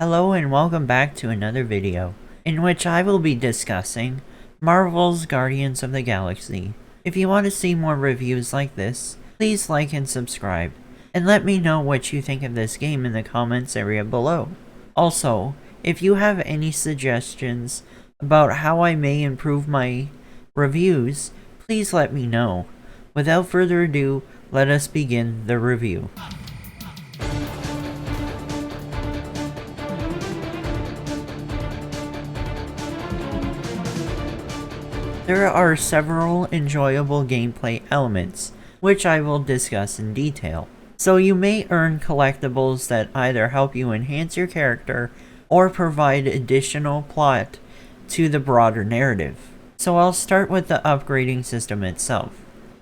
Hello and welcome back to another video, in which I will be discussing Marvel's Guardians of the Galaxy. If you want to see more reviews like this, please like and subscribe, and let me know what you think of this game in the comments area below. Also, if you have any suggestions about how I may improve my reviews, please let me know. Without further ado, let us begin the review. There are several enjoyable gameplay elements, which I will discuss in detail. So you may earn collectibles that either help you enhance your character or provide additional plot to the broader narrative. So I'll start with the upgrading system itself.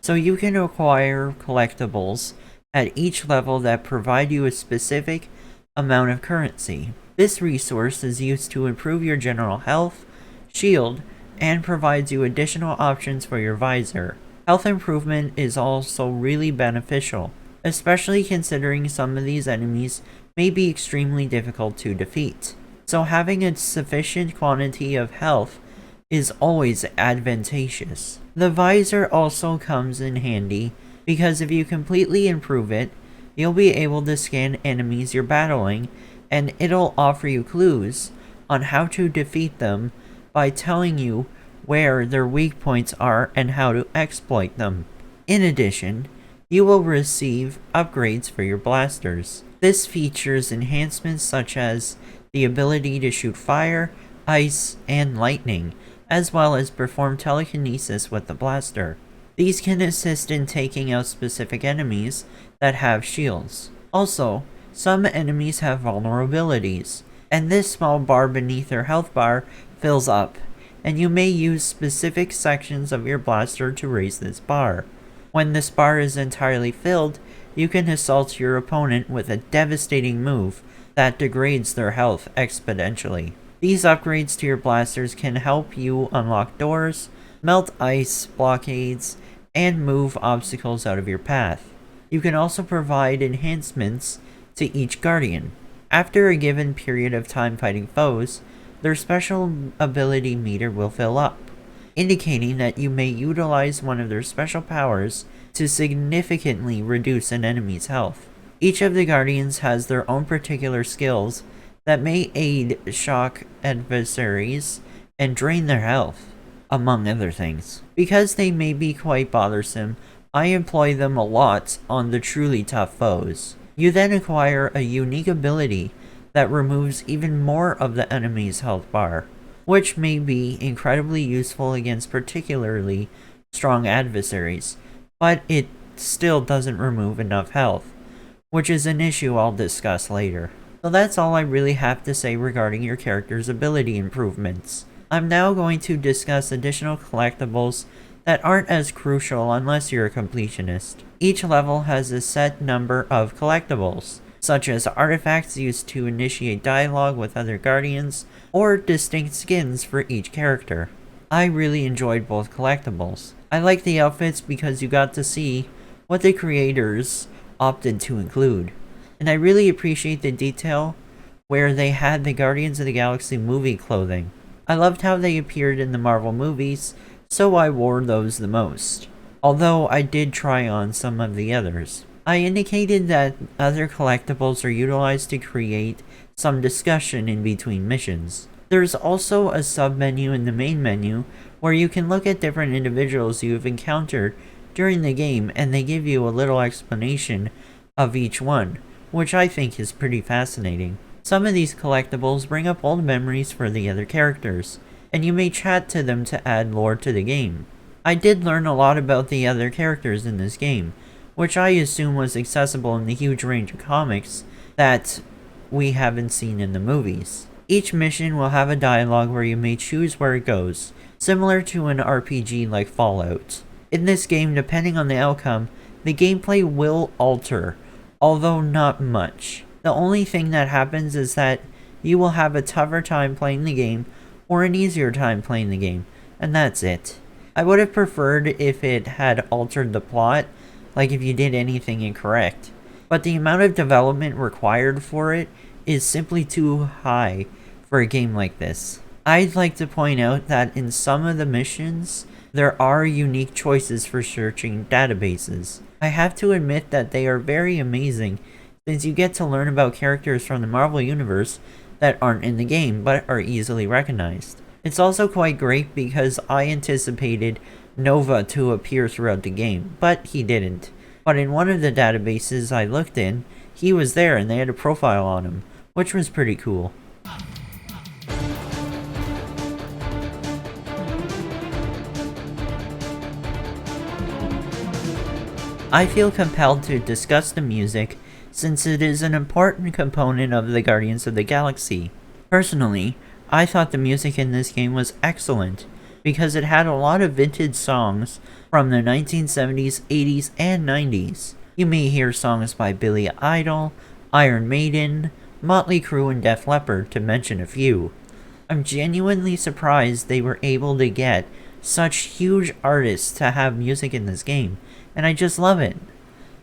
So you can acquire collectibles at each level that provide you a specific amount of currency. This resource is used to improve your general health, shield, and provides you additional options for your visor. Health improvement is also really beneficial, especially considering some of these enemies may be extremely difficult to defeat. So having a sufficient quantity of health is always advantageous. The visor also comes in handy because if you completely improve it, you'll be able to scan enemies you're battling, and it'll offer you clues on how to defeat them by telling you where their weak points are and how to exploit them. In addition, you will receive upgrades for your blasters. This features enhancements such as the ability to shoot fire, ice, and lightning, as well as perform telekinesis with the blaster. These can assist in taking out specific enemies that have shields. Also, some enemies have vulnerabilities, and this small bar beneath their health bar fills up, and you may use specific sections of your blaster to raise this bar. When this bar is entirely filled, you can assault your opponent with a devastating move that degrades their health exponentially. These upgrades to your blasters can help you unlock doors, melt ice blockades, and move obstacles out of your path. You can also provide enhancements to each Guardian. After a given period of time fighting foes, their special ability meter will fill up, indicating that you may utilize one of their special powers to significantly reduce an enemy's health. Each of the Guardians has their own particular skills that may aid shock adversaries and drain their health, among other things. Because they may be quite bothersome, I employ them a lot on the truly tough foes. You then acquire a unique ability that removes even more of the enemy's health bar, which may be incredibly useful against particularly strong adversaries, but it still doesn't remove enough health, which is an issue I'll discuss later. So that's all I really have to say regarding your character's ability improvements. I'm now going to discuss additional collectibles that aren't as crucial unless you're a completionist. Each level has a set number of collectibles, such as artifacts used to initiate dialogue with other Guardians, or distinct skins for each character. I really enjoyed both collectibles. I like the outfits because you got to see what the creators opted to include, and I really appreciate the detail where they had the Guardians of the Galaxy movie clothing. I loved how they appeared in the Marvel movies, so I wore those the most, although I did try on some of the others. I indicated that other collectibles are utilized to create some discussion in between missions. There's also a sub-menu in the main menu where you can look at different individuals you've encountered during the game, and they give you a little explanation of each one, which I think is pretty fascinating. Some of these collectibles bring up old memories for the other characters, and you may chat to them to add lore to the game. I did learn a lot about the other characters in this game, which I assume was accessible in the huge range of comics that we haven't seen in the movies. Each mission will have a dialogue where you may choose where it goes, similar to an RPG like Fallout. In this game, depending on the outcome, the gameplay will alter, although not much. The only thing that happens is that you will have a tougher time playing the game, or an easier time playing the game, and that's it. I would have preferred if it had altered the plot, like if you did anything incorrect, but the amount of development required for it is simply too high for a game like this. I'd like to point out that in some of the missions, there are unique choices for searching databases. I have to admit that they are very amazing, since you get to learn about characters from the Marvel Universe that aren't in the game but are easily recognized. It's also quite great because I anticipated Nova to appear throughout the game, but he didn't. But in one of the databases I looked in, he was there and they had a profile on him, which was pretty cool. I feel compelled to discuss the music since it is an important component of the Guardians of the Galaxy. Personally, I thought the music in this game was excellent because it had a lot of vintage songs from the 1970s, 80s, and 90s. You may hear songs by Billy Idol, Iron Maiden, Motley Crue, and Def Leppard, to mention a few. I'm genuinely surprised they were able to get such huge artists to have music in this game, and I just love it.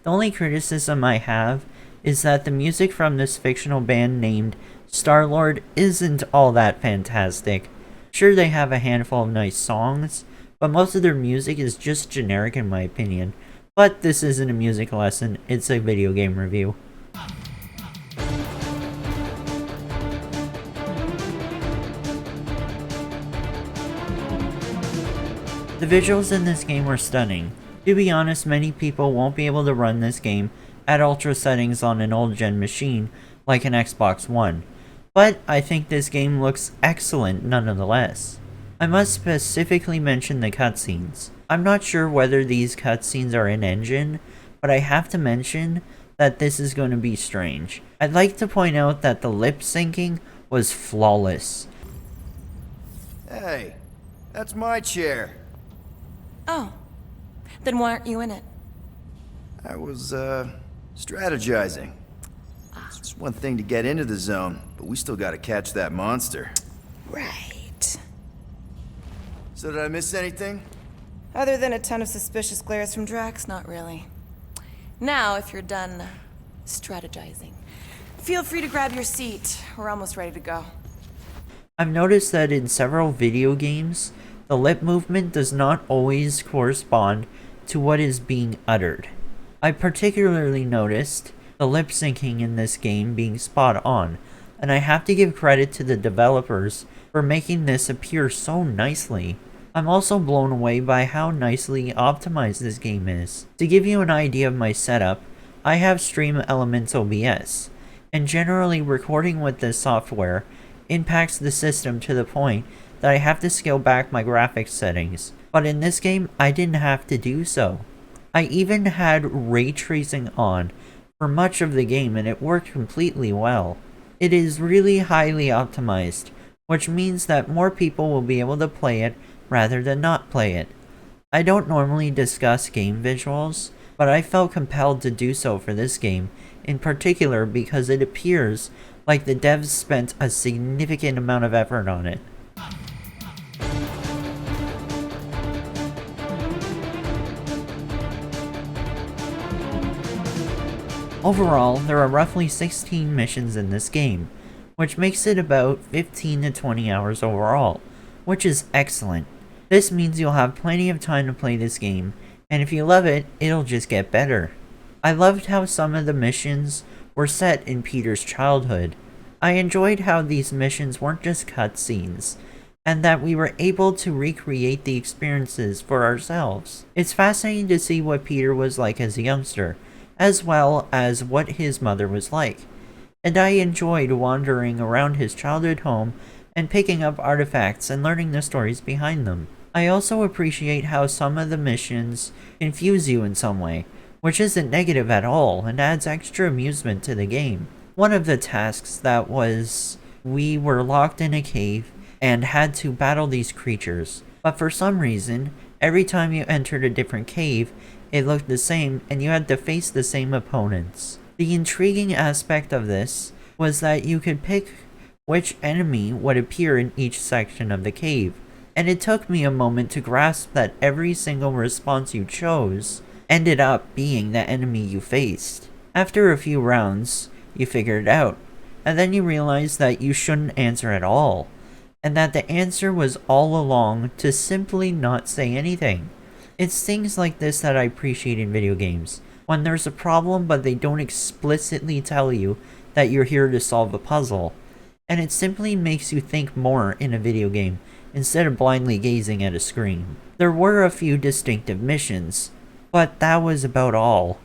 The only criticism I have is that the music from this fictional band named Star-Lord isn't all that fantastic. Sure, they have a handful of nice songs, but most of their music is just generic in my opinion. But this isn't a music lesson, it's a video game review. The visuals in this game were stunning. To be honest, many people won't be able to run this game at ultra settings on an old gen machine like an Xbox One, but I think this game looks excellent nonetheless. I must specifically mention the cutscenes. I'm not sure whether these cutscenes are in-engine, but I have to mention that this is going to be strange. I'd like to point out that the lip syncing was flawless. Hey, that's my chair. Oh, then why aren't you in it? I was, strategizing. It's just one thing to get into the zone, but we still gotta catch that monster. Right. So did I miss anything? Other than a ton of suspicious glares from Drax, not really. Now, if you're done strategizing, feel free to grab your seat. We're almost ready to go. I've noticed that in several video games, the lip movement does not always correspond to what is being uttered. I particularly noticed the lip syncing in this game being spot on, and I have to give credit to the developers for making this appear so nicely. I'm also blown away by how nicely optimized this game is. To give you an idea of my setup, I have StreamElements OBS, and generally recording with this software impacts the system to the point that I have to scale back my graphics settings, but in this game I didn't have to do so. I even had ray tracing on for much of the game and it worked completely well. It is really highly optimized, which means that more people will be able to play it rather than not play it. I don't normally discuss game visuals, but I felt compelled to do so for this game, in particular because it appears like the devs spent a significant amount of effort on it. Overall, there are roughly 16 missions in this game, which makes it about 15 to 20 hours overall, which is excellent. This means you'll have plenty of time to play this game, and if you love it, it'll just get better. I loved how some of the missions were set in Peter's childhood. I enjoyed how these missions weren't just cutscenes, and that we were able to recreate the experiences for ourselves. It's fascinating to see what Peter was like as a youngster, as well as what his mother was like. And I enjoyed wandering around his childhood home and picking up artifacts and learning the stories behind them. I also appreciate how some of the missions confuse you in some way, which isn't negative at all and adds extra amusement to the game. One of the tasks that was, we were locked in a cave and had to battle these creatures, but for some reason, every time you entered a different cave, it looked the same and you had to face the same opponents. The intriguing aspect of this was that you could pick which enemy would appear in each section of the cave, and it took me a moment to grasp that every single response you chose ended up being the enemy you faced. After a few rounds, you figured it out, and then you realize that you shouldn't answer at all, and that the answer was all along to simply not say anything. It's things like this that I appreciate in video games. When there's a problem but they don't explicitly tell you that you're here to solve a puzzle. And it simply makes you think more in a video game instead of blindly gazing at a screen. There were a few distinctive missions, but that was about all.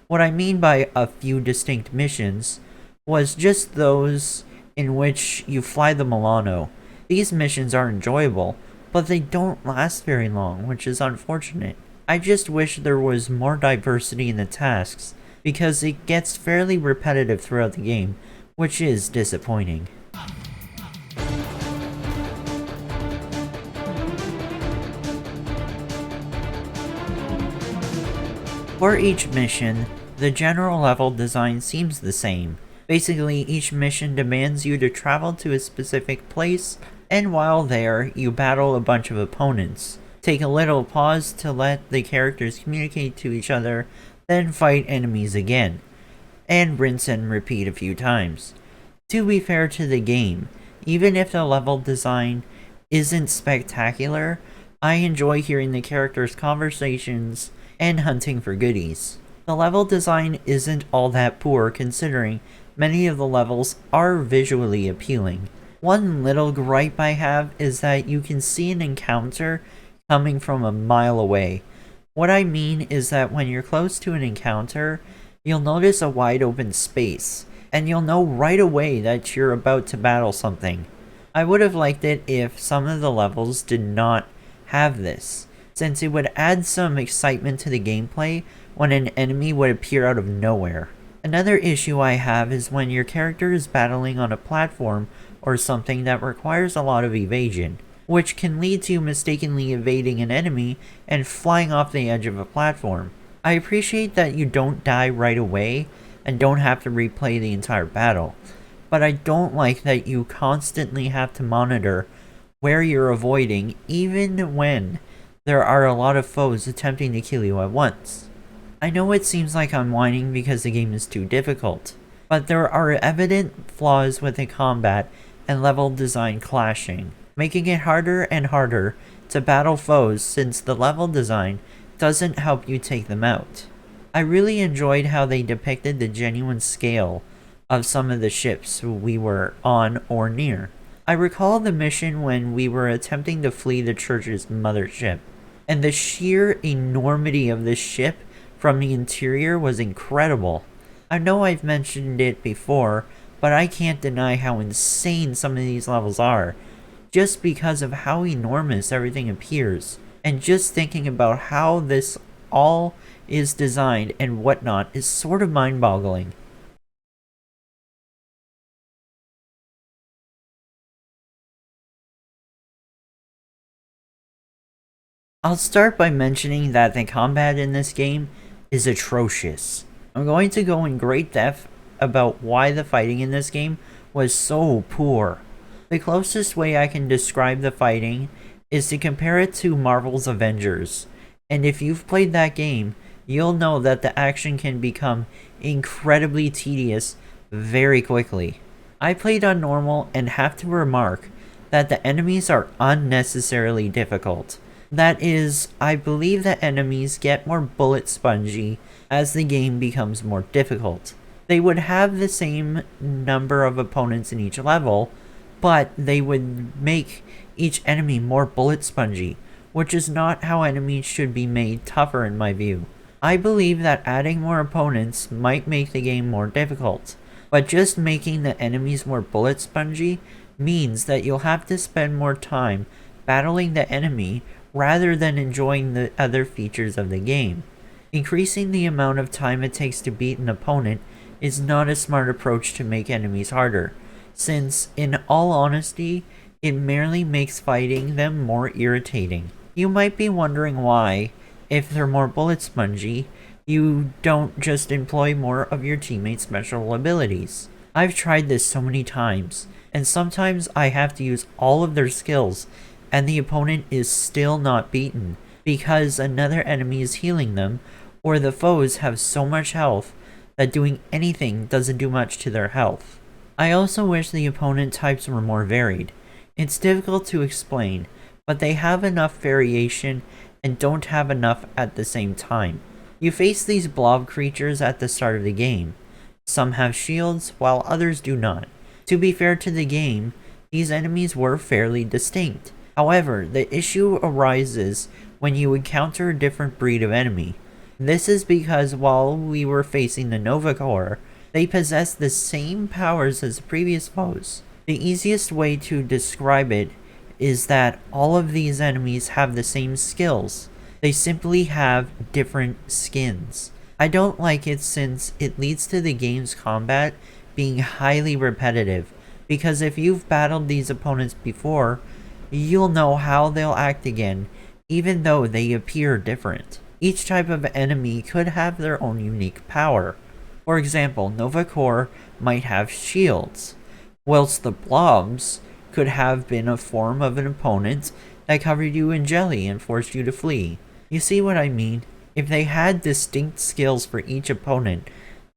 What I mean by a few distinct missions was just those in which you fly the Milano. These missions are enjoyable, but they don't last very long, which is unfortunate. I just wish there was more diversity in the tasks, because it gets fairly repetitive throughout the game, which is disappointing. For each mission, the general level design seems the same. Basically, each mission demands you to travel to a specific place, and while there, you battle a bunch of opponents. Take a little pause to let the characters communicate to each other, then fight enemies again, and rinse and repeat a few times. To be fair to the game, even if the level design isn't spectacular, I enjoy hearing the characters' conversations and hunting for goodies. The level design isn't all that poor considering many of the levels are visually appealing. One little gripe I have is that you can see an encounter coming from a mile away. What I mean is that when you're close to an encounter, you'll notice a wide open space, and you'll know right away that you're about to battle something. I would have liked it if some of the levels did not have this, since it would add some excitement to the gameplay when an enemy would appear out of nowhere. Another issue I have is when your character is battling on a platform or something that requires a lot of evasion, which can lead to mistakenly evading an enemy and flying off the edge of a platform. I appreciate that you don't die right away and don't have to replay the entire battle, but I don't like that you constantly have to monitor where you're avoiding even when there are a lot of foes attempting to kill you at once. I know it seems like I'm whining because the game is too difficult, but there are evident flaws with the combat and level design clashing, making it harder and harder to battle foes since the level design doesn't help you take them out. I really enjoyed how they depicted the genuine scale of some of the ships we were on or near. I recall the mission when we were attempting to flee the church's mothership, and the sheer enormity of this ship from the interior was incredible. I know I've mentioned it before, but I can't deny how insane some of these levels are, just because of how enormous everything appears. And just thinking about how this all is designed and whatnot is sort of mind-boggling. I'll start by mentioning that the combat in this game is atrocious. I'm going to go in great depth about why the fighting in this game was so poor. The closest way I can describe the fighting is to compare it to Marvel's Avengers, and if you've played that game, you'll know that the action can become incredibly tedious very quickly. I played on normal and have to remark that the enemies are unnecessarily difficult. That is, I believe that enemies get more bullet spongy as the game becomes more difficult. They would have the same number of opponents in each level, but they would make each enemy more bullet spongy, which is not how enemies should be made tougher in my view. I believe that adding more opponents might make the game more difficult, but just making the enemies more bullet spongy means that you'll have to spend more time battling the enemy rather than enjoying the other features of the game. Increasing the amount of time it takes to beat an opponent is not a smart approach to make enemies harder, since, in all honesty, it merely makes fighting them more irritating. You might be wondering why, if they're more bullet spongy, you don't just employ more of your teammates' special abilities. I've tried this so many times, and sometimes I have to use all of their skills, and the opponent is still not beaten, because another enemy is healing them, or the foes have so much health that doing anything doesn't do much to their health. I also wish the opponent types were more varied. It's difficult to explain, but they have enough variation and don't have enough at the same time. You face these blob creatures at the start of the game. Some have shields, while others do not. To be fair to the game, these enemies were fairly distinct. However, the issue arises when you encounter a different breed of enemy. This is because while we were facing the Nova Corps, they possess the same powers as previous foes. The easiest way to describe it is that all of these enemies have the same skills. They simply have different skins. I don't like it since it leads to the game's combat being highly repetitive, because if you've battled these opponents before, you'll know how they'll act again, even though they appear different. Each type of enemy could have their own unique power. For example, Nova Corps might have shields, whilst the blobs could have been a form of an opponent that covered you in jelly and forced you to flee. You see what I mean? If they had distinct skills for each opponent,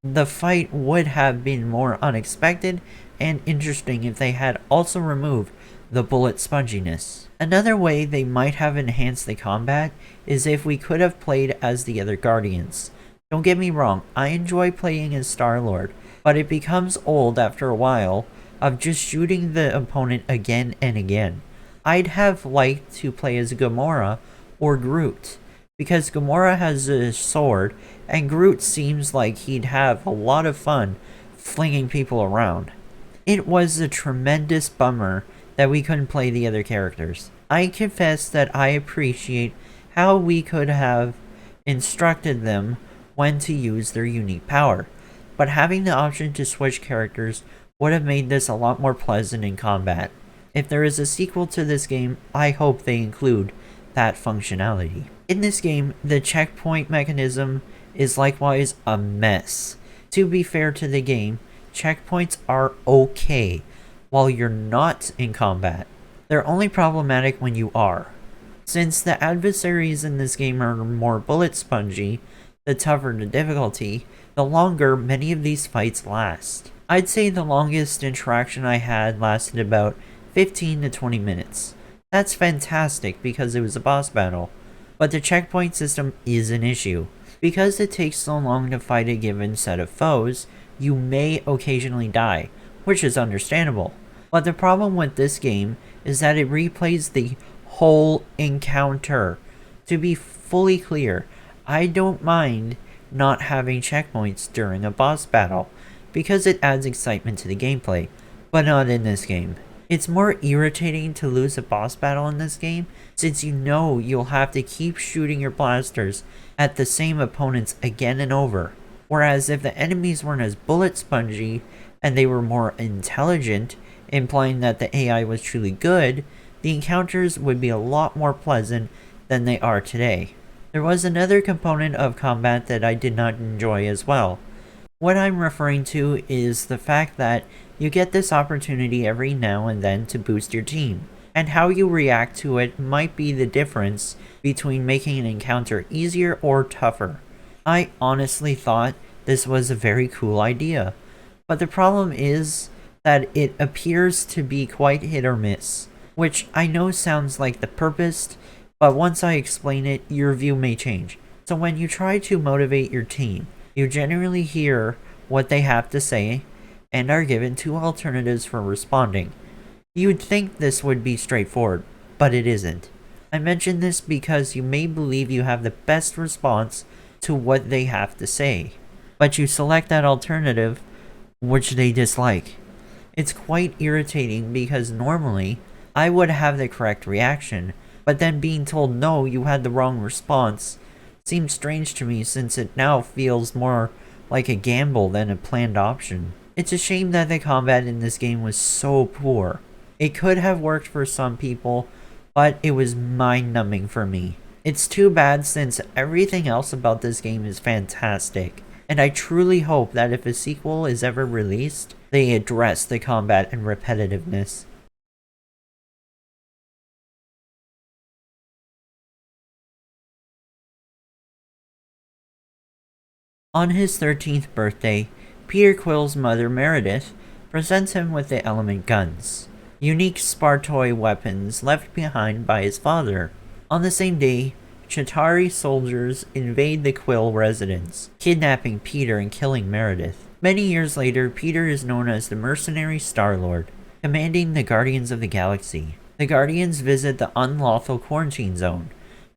the fight would have been more unexpected and interesting if they had also removed the bullet sponginess. Another way they might have enhanced the combat is if we could have played as the other Guardians. Don't get me wrong, I enjoy playing as Star-Lord, but it becomes old after a while of just shooting the opponent again and again. I'd have liked to play as Gamora or Groot, because Gamora has a sword and Groot seems like he'd have a lot of fun flinging people around. It was a tremendous bummer that we couldn't play the other characters. I confess that I appreciate how we could have instructed them when to use their unique power, but having the option to switch characters would have made this a lot more pleasant in combat. If there is a sequel to this game, I hope they include that functionality. In this game, the checkpoint mechanism is likewise a mess. To be fair to the game, checkpoints are okay while you're not in combat. They're only problematic when you are. Since the adversaries in this game are more bullet spongy, the tougher the difficulty, the longer many of these fights last. I'd say the longest interaction I had lasted about 15 to 20 minutes. That's fantastic because it was a boss battle, but the checkpoint system is an issue. Because it takes so long to fight a given set of foes, you may occasionally die, which is understandable. But the problem with this game is that it replays the whole encounter. To be fully clear, I don't mind not having checkpoints during a boss battle, because it adds excitement to the gameplay, but not in this game. It's more irritating to lose a boss battle in this game, since you know you'll have to keep shooting your blasters at the same opponents again and over. Whereas if the enemies weren't as bullet spongy, and they were more intelligent, implying that the AI was truly good, the encounters would be a lot more pleasant than they are today. There was another component of combat that I did not enjoy as well. What I'm referring to is the fact that you get this opportunity every now and then to boost your team, and how you react to it might be the difference between making an encounter easier or tougher. I honestly thought this was a very cool idea, but the problem is that it appears to be quite hit or miss, which I know sounds like the purpose, but once I explain it, your view may change. So when you try to motivate your team, you generally hear what they have to say and are given two alternatives for responding. You'd think this would be straightforward, but it isn't. I mention this because you may believe you have the best response to what they have to say, but you select that alternative which they dislike. It's quite irritating because normally I would have the correct reaction, but then being told no, you had the wrong response seems strange to me, since it now feels more like a gamble than a planned option. It's a shame that the combat in this game was so poor. It could have worked for some people, but it was mind-numbing for me. It's too bad since everything else about this game is fantastic, and I truly hope that if a sequel is ever released, they address the combat and repetitiveness. On his 13th birthday, Peter Quill's mother Meredith presents him with the element guns, unique Spartoy weapons left behind by his father. On the same day, Chitauri soldiers invade the Quill residence, kidnapping Peter and killing Meredith. Many years later, Peter is known as the mercenary Star-Lord, commanding the Guardians of the Galaxy. The Guardians visit the unlawful quarantine zone,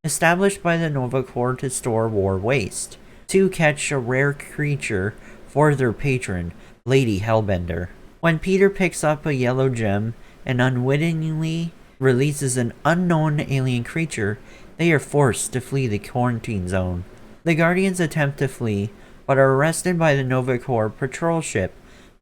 established by the Nova Corps to store war waste, to catch a rare creature for their patron, Lady Hellbender. When Peter picks up a yellow gem and unwittingly releases an unknown alien creature, they are forced to flee the quarantine zone. The Guardians attempt to flee, but are arrested by the Nova Corps patrol ship,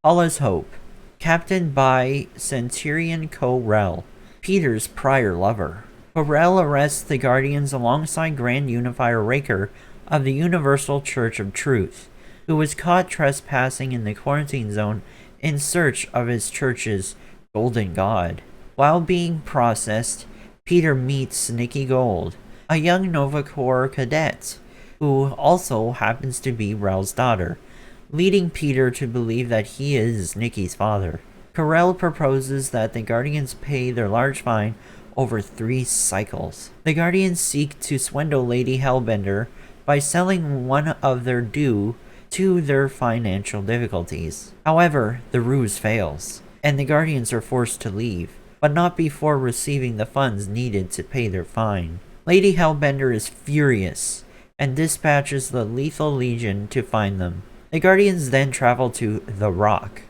Allah's Hope, captained by Centurion Ko-Rel, Peter's prior lover. Ko-Rel arrests the Guardians alongside Grand Unifier Raker of the Universal Church of Truth, who was caught trespassing in the quarantine zone in search of his church's golden god. While being processed, Peter meets Nikki Gold, a young Nova Corps cadet, who also happens to be Rel's daughter, leading Peter to believe that he is Nikki's father. Ko-Rel proposes that the Guardians pay their large fine over 3 cycles. The Guardians seek to swindle Lady Hellbender by selling one of their due to their financial difficulties. However, the ruse fails, and the Guardians are forced to leave, but not before receiving the funds needed to pay their fine. Lady Hellbender is furious and dispatches the Lethal Legion to find them. The Guardians then travel to The Rock,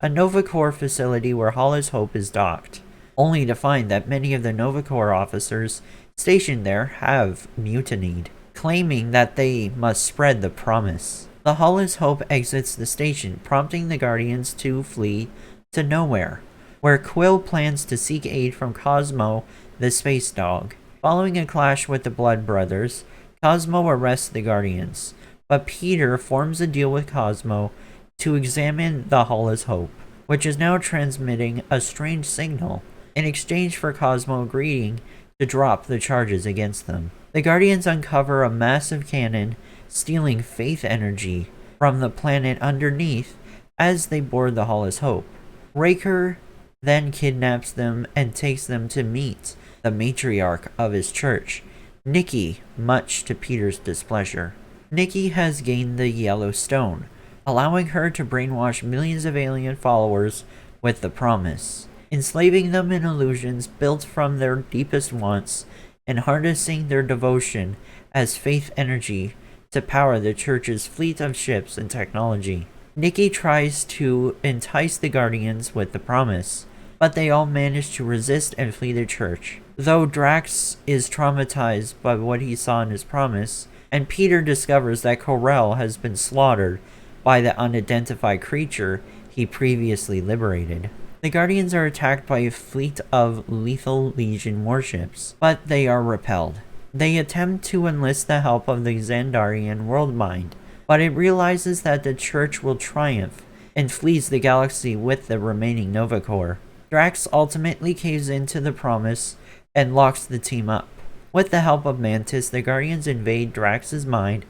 a Nova Corps facility where Allah's Hope is docked, only to find that many of the Nova Corps officers stationed there have mutinied, claiming that they must spread the promise. The Allah's Hope exits the station, prompting the Guardians to flee to nowhere, where Quill plans to seek aid from Cosmo, the space dog. Following a clash with the Blood Brothers, Cosmo arrests the Guardians, but Peter forms a deal with Cosmo to examine the Allah's Hope, which is now transmitting a strange signal, in exchange for Cosmo agreeing to drop the charges against them. The Guardians uncover a massive cannon, stealing faith energy from the planet underneath as they board the Allah's Hope. Raker then kidnaps them and takes them to meet the matriarch of his church, Nikki, much to Peter's displeasure. Nikki has gained the Yellow Stone, allowing her to brainwash millions of alien followers with the promise, enslaving them in illusions built from their deepest wants and harnessing their devotion as faith energy to power the church's fleet of ships and technology. Nikki tries to entice the Guardians with the promise, but they all manage to resist and flee the church. Though Drax is traumatized by what he saw in his promise, and Peter discovers that Ko-Rel has been slaughtered by the unidentified creature he previously liberated. The Guardians are attacked by a fleet of Lethal Legion warships, but they are repelled. They attempt to enlist the help of the Xandarian World Mind, but it realizes that the Church will triumph and flees the galaxy with the remaining Nova Corps. Drax ultimately caves into the promise and locks the team up. With the help of Mantis, the Guardians invade Drax's mind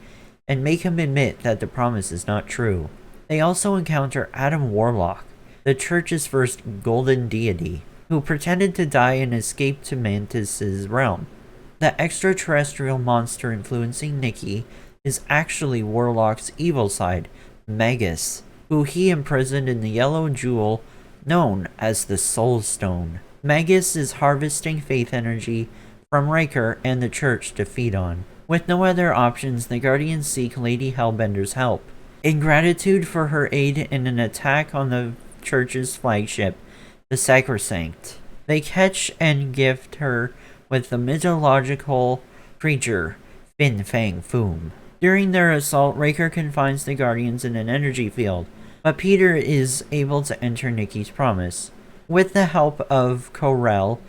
and make him admit that the promise is not true. They also encounter Adam Warlock, the Church's first golden deity, who pretended to die and escaped to Mantis's realm. The extraterrestrial monster influencing Nikki is actually Warlock's evil side, Magus, who he imprisoned in the yellow jewel known as the Soul Stone. Magus is harvesting faith energy from Raker and the Church to feed on. With no other options, the Guardians seek Lady Hellbender's help. In gratitude for her aid in an attack on the Church's flagship, the Sacrosanct, they catch and gift her with the mythological creature Fin Fang Foom. During their assault, Raker confines the Guardians in an energy field, but Peter is able to enter Nikki's promise. With the help of Ko-Rel,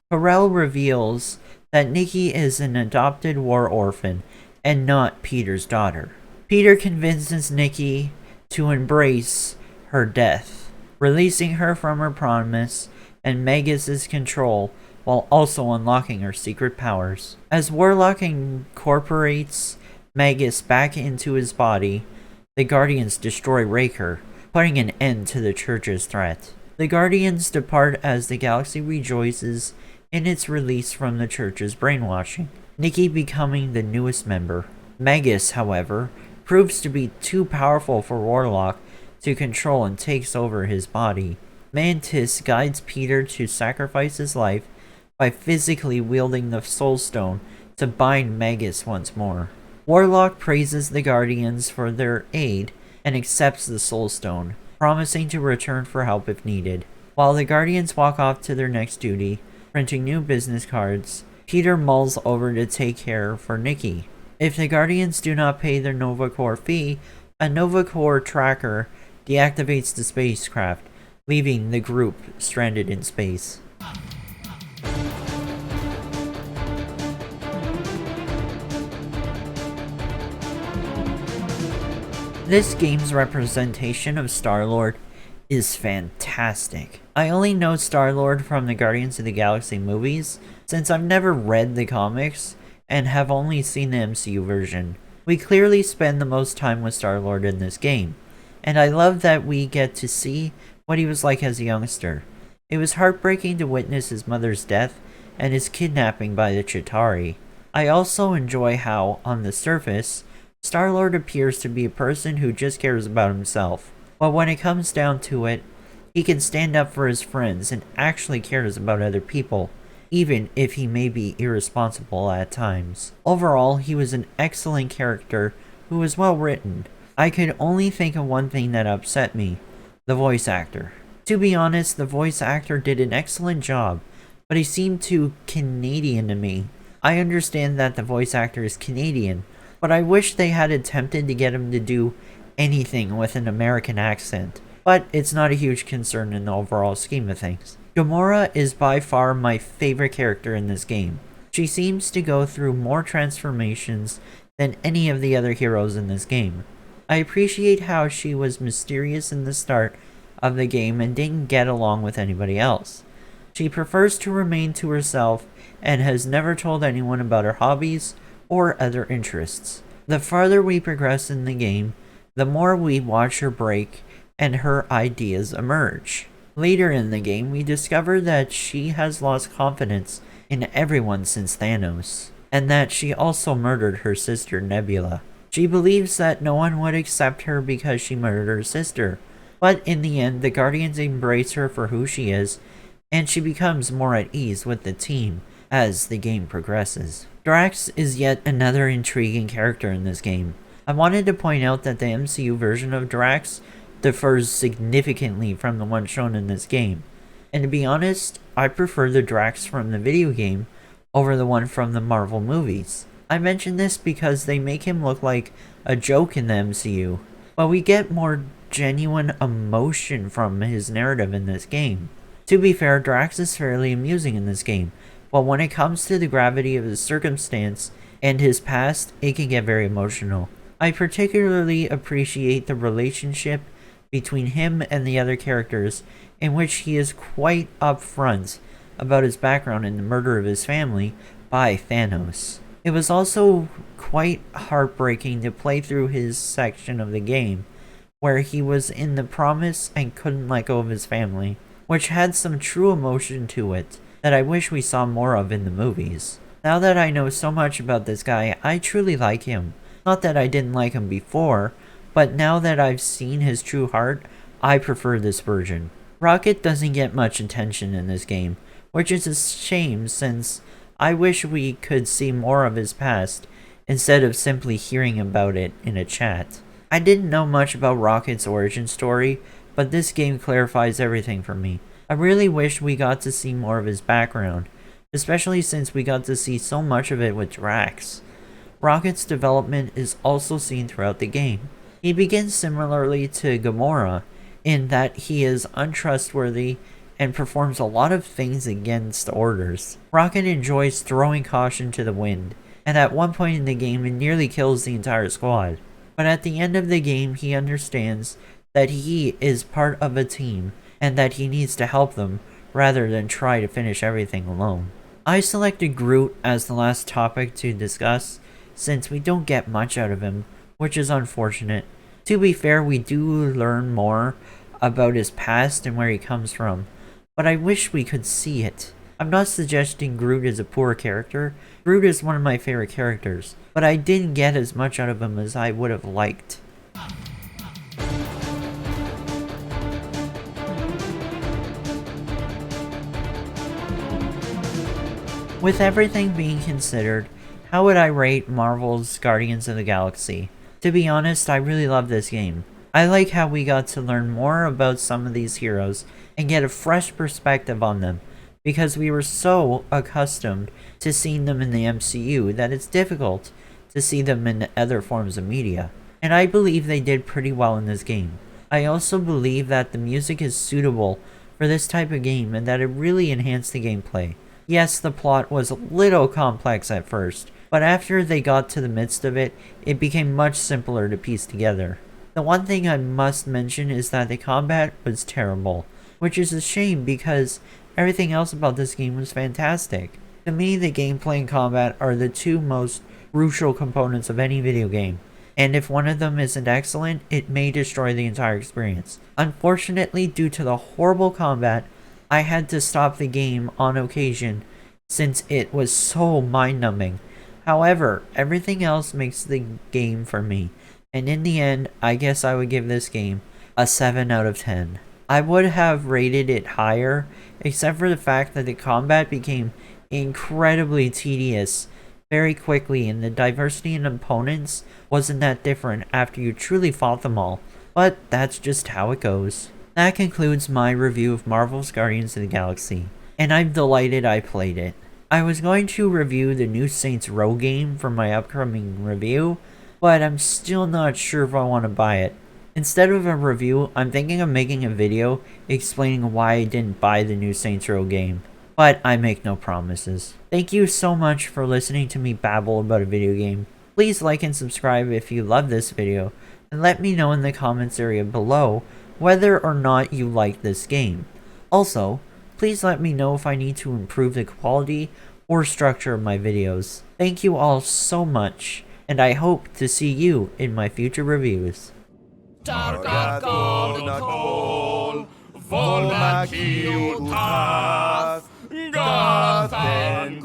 Ko-Rel reveals that Nikki is an adopted war orphan and not Peter's daughter. Peter convinces Nikki to embrace her death, releasing her from her promise and Magus's control while also unlocking her secret powers. As Warlock incorporates Magus back into his body, the Guardians destroy Raker, putting an end to the Church's threat. The Guardians depart as the galaxy rejoices in its release from the Church's brainwashing, Nikki becoming the newest member. Magus, however, proves to be too powerful for Warlock to control and takes over his body. Mantis guides Peter to sacrifice his life by physically wielding the Soul Stone to bind Magus once more. Warlock praises the Guardians for their aid and accepts the Soul Stone, promising to return for help if needed. While the Guardians walk off to their next duty, printing new business cards, Peter mulls over to take care for Nikki. If the Guardians do not pay their Nova Corps fee, a Nova Corps tracker deactivates the spacecraft, leaving the group stranded in space. This game's representation of Star-Lord is fantastic. I only know Star-Lord from the Guardians of the Galaxy movies, since I've never read the comics and have only seen the MCU version. We clearly spend the most time with Star-Lord in this game, and I love that we get to see what he was like as a youngster. It was heartbreaking to witness his mother's death and his kidnapping by the Chitauri. I also enjoy how, on the surface, Star-Lord appears to be a person who just cares about himself, but when it comes down to it, he can stand up for his friends and actually cares about other people, even if he may be irresponsible at times. Overall, he was an excellent character who was well written. I could only think of one thing that upset me: the voice actor. To be honest, the voice actor did an excellent job, but he seemed too Canadian to me. I understand that the voice actor is Canadian, but I wish they had attempted to get him to do anything with an American accent. But it's not a huge concern in the overall scheme of things. Gamora is by far my favorite character in this game. She seems to go through more transformations than any of the other heroes in this game. I appreciate how she was mysterious in the start of the game and didn't get along with anybody else. She prefers to remain to herself and has never told anyone about her hobbies or other interests. The farther we progress in the game, the more we watch her break and her ideas emerge. Later in the game, we discover that she has lost confidence in everyone since Thanos, and that she also murdered her sister Nebula. She believes that no one would accept her because she murdered her sister, but in the end, the Guardians embrace her for who she is, and she becomes more at ease with the team as the game progresses. Drax is yet another intriguing character in this game. I wanted to point out that the MCU version of Drax differs significantly from the one shown in this game, and to be honest, I prefer the Drax from the video game over the one from the Marvel movies. I mention this because they make him look like a joke in the MCU, but we get more genuine emotion from his narrative in this game. To be fair, Drax is fairly amusing in this game, but when it comes to the gravity of his circumstance and his past, it can get very emotional. I particularly appreciate the relationship between him and the other characters, in which he is quite upfront about his background in the murder of his family by Thanos. It was also quite heartbreaking to play through his section of the game, where he was in the promise and couldn't let go of his family, which had some true emotion to it that I wish we saw more of in the movies. Now that I know so much about this guy, I truly like him. Not that I didn't like him before, but now that I've seen his true heart, I prefer this version. Rocket doesn't get much attention in this game, which is a shame since I wish we could see more of his past instead of simply hearing about it in a chat. I didn't know much about Rocket's origin story, but this game clarifies everything for me. I really wish we got to see more of his background, especially since we got to see so much of it with Drax. Rocket's development is also seen throughout the game. He begins similarly to Gamora, in that he is untrustworthy and performs a lot of things against orders. Rocket enjoys throwing caution to the wind, and at one point in the game it nearly kills the entire squad. But at the end of the game he understands that he is part of a team, and that he needs to help them rather than try to finish everything alone. I selected Groot as the last topic to discuss, since we don't get much out of him, which is unfortunate. To be fair, we do learn more about his past and where he comes from, but I wish we could see it. I'm not suggesting Groot is a poor character. Groot is one of my favorite characters, but I didn't get as much out of him as I would have liked. With everything being considered, how would I rate Marvel's Guardians of the Galaxy? To be honest, I really love this game. I like how we got to learn more about some of these heroes and get a fresh perspective on them, because we were so accustomed to seeing them in the MCU that it's difficult to see them in other forms of media. And I believe they did pretty well in this game. I also believe that the music is suitable for this type of game and that it really enhanced the gameplay. Yes, the plot was a little complex at first, but after they got to the midst of it, it became much simpler to piece together. The one thing I must mention is that the combat was terrible, which is a shame because everything else about this game was fantastic. To me, the gameplay and combat are the two most crucial components of any video game, and if one of them isn't excellent, it may destroy the entire experience. Unfortunately, due to the horrible combat, I had to stop the game on occasion since it was so mind-numbing. However, everything else makes the game for me, and in the end, I guess I would give this game a 7 out of 10. I would have rated it higher, except for the fact that the combat became incredibly tedious very quickly and the diversity in opponents wasn't that different after you truly fought them all, but that's just how it goes. That concludes my review of Marvel's Guardians of the Galaxy, and I'm delighted I played it. I was going to review the new Saints Row game for my upcoming review, but I'm still not sure if I want to buy it. Instead of a review, I'm thinking of making a video explaining why I didn't buy the new Saints Row game, but I make no promises. Thank you so much for listening to me babble about a video game. Please like and subscribe if you love this video, and let me know in the comments area below whether or not you like this game. Also, please let me know if I need to improve the quality or structure of my videos. Thank you all so much, and I hope to see you in my future reviews. Volmakiutas, Gothen